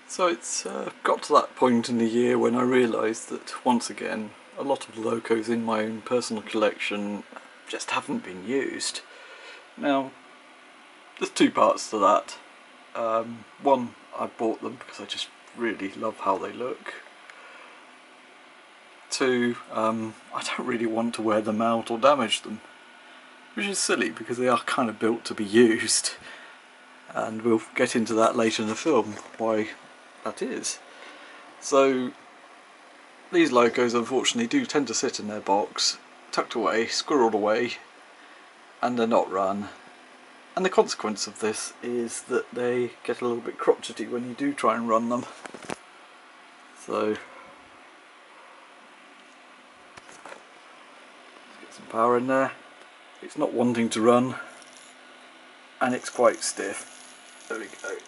So it's got to that point in the year when I realised that once again a lot of locos in my own personal collection just haven't been used. Now there's two parts to that. One, I bought them because I just really love how they look. Two, I don't really want to wear them out or damage them, which is silly because they are kind of built to be used, and we'll get into that later in the film why that is. So these locos unfortunately do tend to sit in their box, tucked away, squirreled away, and they're not run. And the consequence of this is that they get a little bit crotchety when you do try and run them. So let's get some power in there. It's not wanting to run, and it's quite stiff. There we go.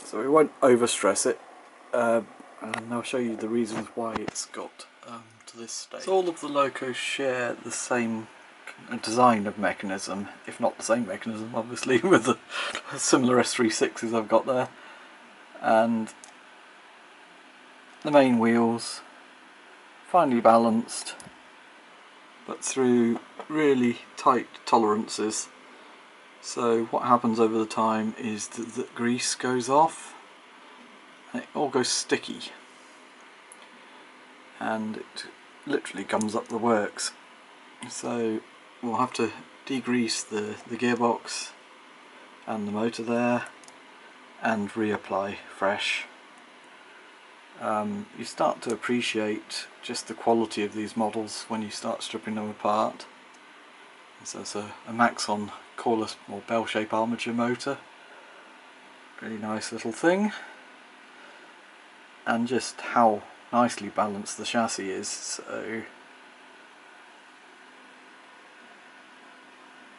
So we won't overstress it, and I'll show you the reasons why it's got to this state. So all of the locos share the same design of mechanism, if not the same mechanism obviously, with the similar S36s I've got there. And the main wheels, finely balanced, but through really tight tolerances. So what happens over the time is that the grease goes off and it all goes sticky, and it literally gums up the works. So we'll have to degrease the gearbox and the motor there and reapply fresh. You start to appreciate just the quality of these models when you start stripping them apart. So it's a Maxon coreless or bell-shaped armature motor, really nice little thing, and just how nicely balanced the chassis is. So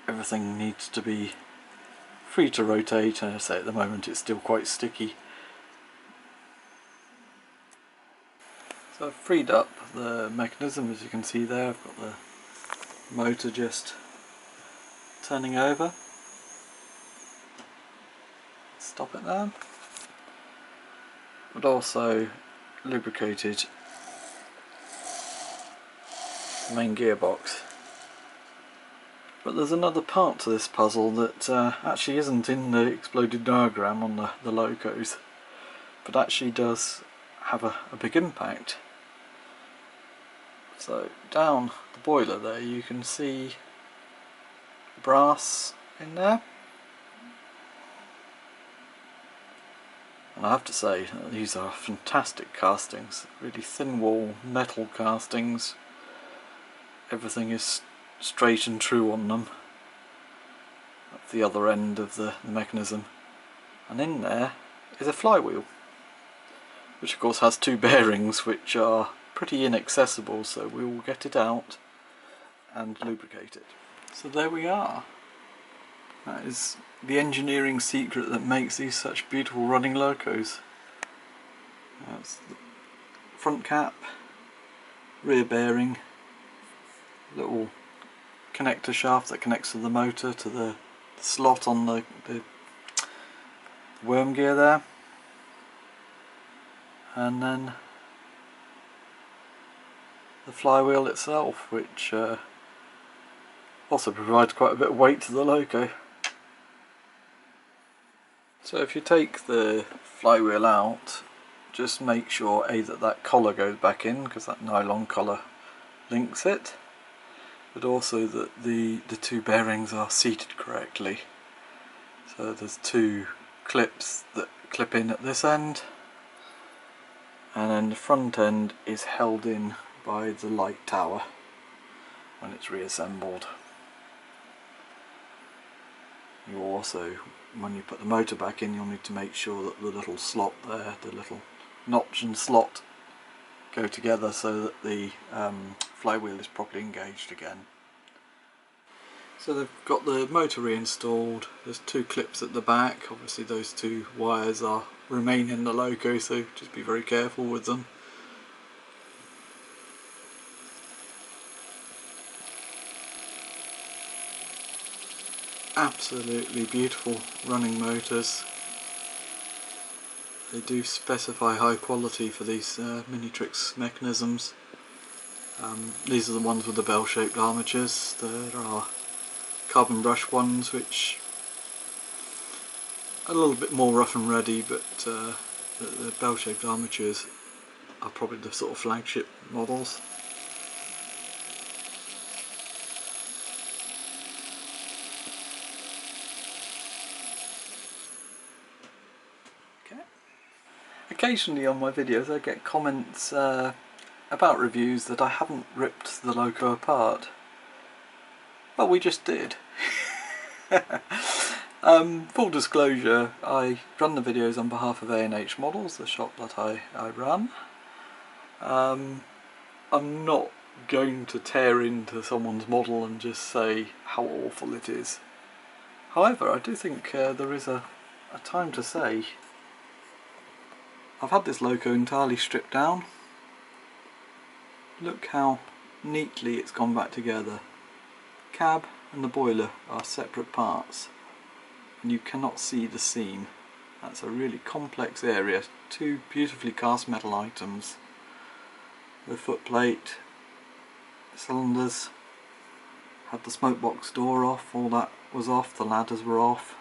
everything needs to be free to rotate, and I say at the moment it's still quite sticky. So I've freed up the mechanism, as you can see there. I've got the motor just turning over. Stop it there. But also lubricated the main gearbox. But there's another part to this puzzle that actually isn't in the exploded diagram on the locos, but actually does have a big impact. So down the boiler there you can see brass in there, and I have to say these are fantastic castings, really thin wall metal castings. Everything is straight and true on them at the other end of the mechanism, and in there is a flywheel, which of course has two bearings which are pretty inaccessible, so we will get it out and lubricate it. So there we are. That is the engineering secret that makes these such beautiful running locos. That's the front cap, rear bearing, little connector shaft that connects to the motor, to the slot on the worm gear there, and then the flywheel itself, which also provides quite a bit of weight to the loco. So if you take the flywheel out, just make sure that collar goes back in, because that nylon collar links it, but also that the two bearings are seated correctly. So there's two clips that clip in at this end, and then the front end is held in by the light tower when it's reassembled. You also, when you put the motor back in, you'll need to make sure that the little slot there, the little notch and slot, go together so that the flywheel is properly engaged again. So they've got the motor reinstalled. There's two clips at the back. Obviously those two wires remain in the loco, so just be very careful with them. absolutely beautiful running motors. They do specify high quality for these Minitrix mechanisms. These are the ones with the bell-shaped armatures. There are carbon brush ones which are a little bit more rough and ready, but the bell-shaped armatures are probably the sort of flagship models. Okay. Occasionally on my videos I get comments about reviews that I haven't ripped the Loco apart. Well, we just did. Full disclosure, I run the videos on behalf of A&H Models, the shop that I run. I'm not going to tear into someone's model and just say how awful it is. However, I do think there is a time to say I've had this Loco entirely stripped down. Look how neatly it's gone back together. Cab and the boiler are separate parts, and you cannot see the seam. That's a really complex area. Two beautifully cast metal items. The footplate, cylinders, had the smoke box door off, all that was off, the ladders were off.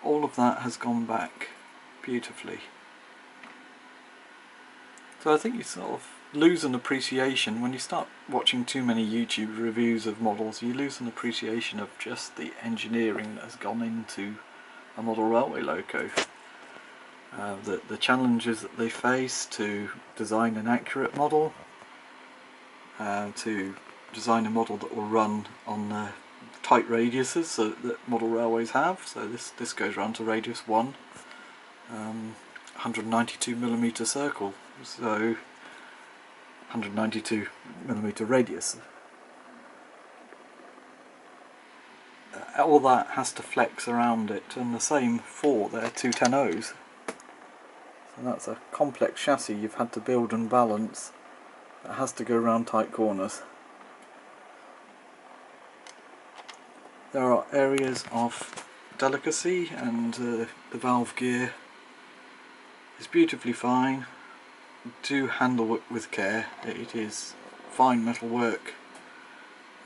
All of that has gone back beautifully. So I think you sort of lose an appreciation when you start watching too many YouTube reviews of models. You lose an appreciation of just the engineering that has gone into a model railway loco. The challenges that they face to design an accurate model, to design a model that will run on the tight radiuses that model railways have. So this goes around to radius 1, 192mm circle. So 192mm radius. All that has to flex around it, and the same for their 210Os. So that's a complex chassis you've had to build and balance. It has to go around tight corners. There are areas of delicacy, and the valve gear is beautifully fine. Do handle it with care. It is fine metal work,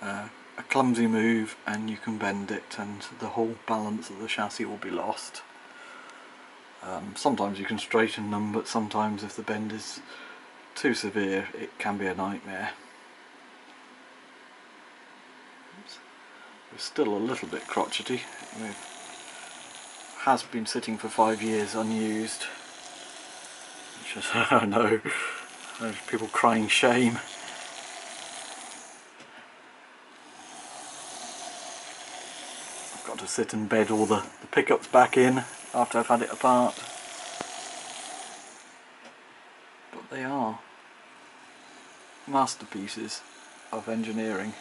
a clumsy move and you can bend it and the whole balance of the chassis will be lost. Sometimes you can straighten them, but sometimes if the bend is too severe it can be a nightmare. It's still a little bit crotchety. It has been sitting for 5 years unused. I know, there's people crying shame. I've got to sit and bed all the pickups back in after I've had it apart. But they are masterpieces of engineering.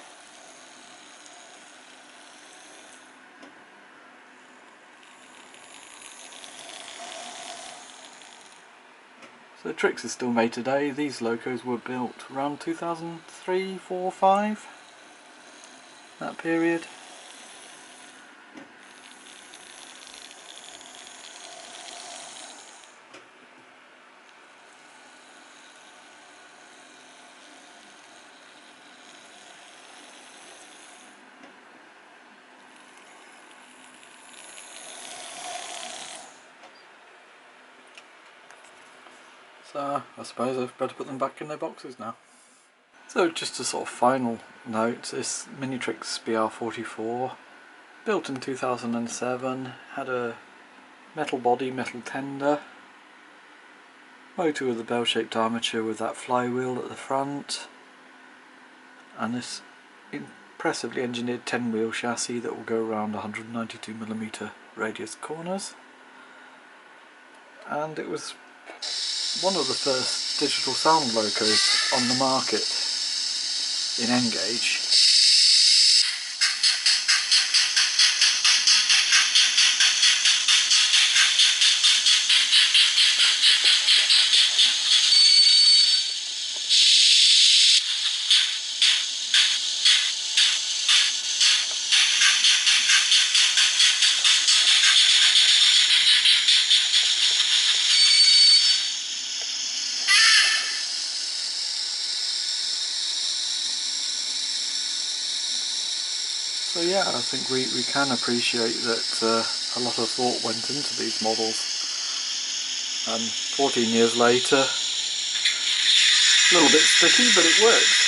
So the Trix is still made today. These locos were built around 2003, 4, 5, that period. So I suppose I've better put them back in their boxes now. So just a sort of final note, this Minitrix BR44, built in 2007, had a metal body, metal tender, motor with a bell-shaped armature with that flywheel at the front, and this impressively engineered 10-wheel chassis that will go around 192mm radius corners. And it was one of the first digital sound locos on the market in N-gauge. yeah, I think we can appreciate that a lot of thought went into these models. And 14 years later, a little bit sticky, but it works.